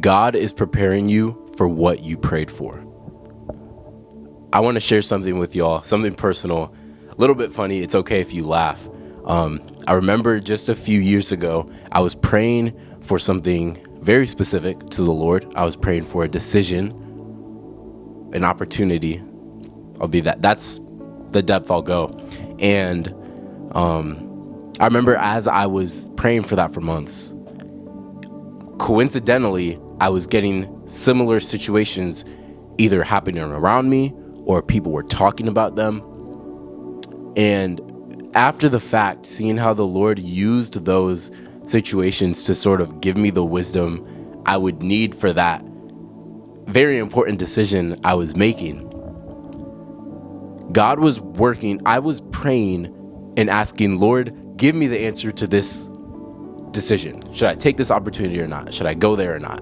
God is preparing you for what you prayed for. I want to share something with y'all, something personal, a little bit funny. It's okay if you laugh. I remember just a few years ago, I was praying for something very specific to the Lord. I was praying for a decision, an opportunity. That's the depth I'll go. And I remember as I was praying for that for months, coincidentally, I was getting similar situations either happening around me or people were talking about them. And after the fact, seeing how the Lord used those situations to sort of give me the wisdom I would need for that very important decision I was making. God was working. I was praying and asking, Lord, give me the answer to this decision. Should I take this opportunity or not? Should I go there or not?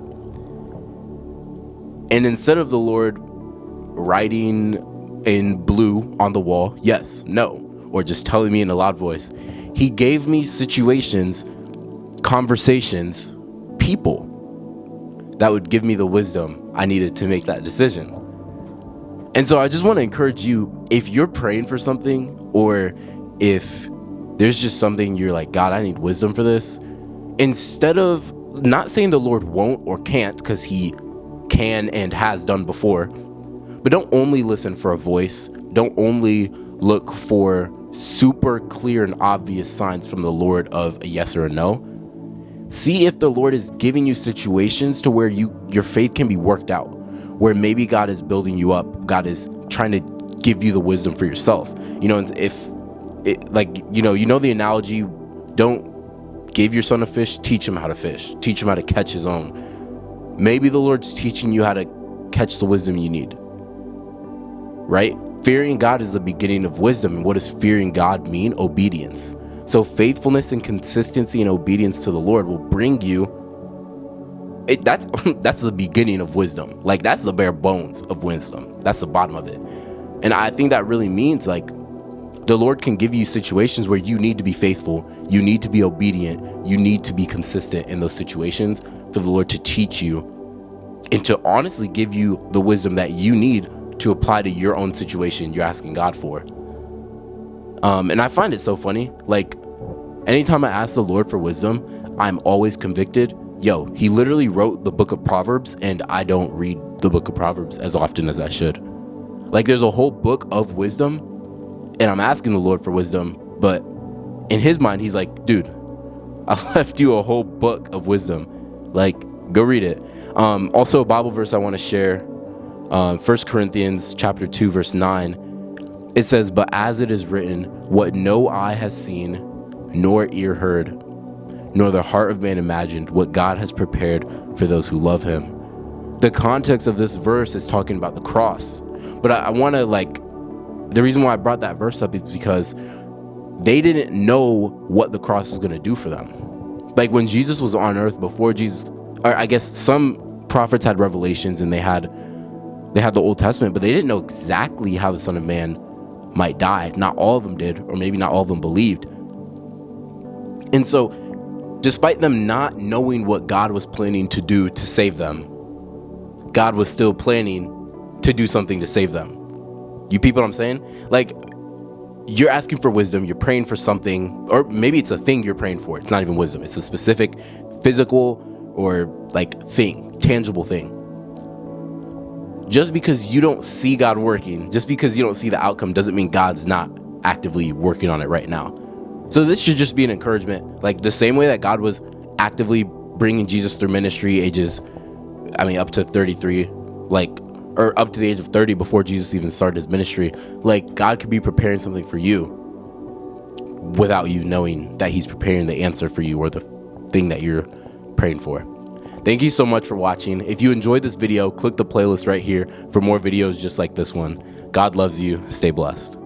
And instead of the Lord writing in blue on the wall, yes, no, or just telling me in a loud voice, he gave me situations, conversations, people that would give me the wisdom I needed to make that decision. And so I just want to encourage you, if you're praying for something, or if there's just something you're like, God, I need wisdom for this, instead of not saying the Lord won't or can't, because he can and has done before, but don't only listen for a voice. Don't only look for super clear and obvious signs from the Lord of a yes or a no. See if the Lord is giving you situations to where your faith can be worked out, where maybe God is building you up. God is trying to give you the wisdom for yourself. You know, if it, like, you know the analogy, don't give your son a fish, teach him how to fish, teach him how to catch his own. Maybe the Lord's teaching you how to catch the wisdom you need, right? Fearing God is the beginning of wisdom. And what does fearing God mean? Obedience. So faithfulness and consistency and obedience to the Lord will bring you, that's the beginning of wisdom. Like, that's the bare bones of wisdom. That's the bottom of it. And I think that really means, like, the Lord can give you situations where you need to be faithful, you need to be obedient, you need to be consistent in those situations for the Lord to teach you and to honestly give you the wisdom that you need to apply to your own situation you're asking God for. And I find it so funny. Like, anytime I ask the Lord for wisdom, I'm always convicted. He literally wrote the book of Proverbs, and I don't read the book of Proverbs as often as I should. Like, there's a whole book of wisdom, and I'm asking the Lord for wisdom, but in his mind, he's like, dude, I left you a whole book of wisdom. Like, go read it. Also, a Bible verse I want to share, 1 Corinthians chapter 2, verse 9. It says, but as it is written, what no eye has seen, nor ear heard, nor the heart of man imagined, what God has prepared for those who love him. The context of this verse is talking about the cross. But I want to, the reason why I brought that verse up is because they didn't know what the cross was going to do for them. Like, when Jesus was on earth, before Jesus, or I guess some prophets had revelations and they had the Old Testament, but they didn't know exactly how the Son of Man might die. Not all of them did, or maybe not all of them believed. And so, despite them not knowing what God was planning to do to save them, God was still planning to do something to save them. You people what I'm saying? Like, you're asking for wisdom, you're praying for something, or maybe it's a thing you're praying for. It's not even wisdom. It's a specific physical or thing, tangible thing. Just because you don't see God working, just because you don't see the outcome, doesn't mean God's not actively working on it right now. So this should just be an encouragement. Like, the same way that God was actively bringing Jesus through ministry up to 33, or up to the age of 30 before Jesus even started his ministry. Like, God could be preparing something for you without you knowing that he's preparing the answer for you or the thing that you're praying for. Thank you so much for watching. If you enjoyed this video, click the playlist right here for more videos just like this one. God loves you. Stay blessed.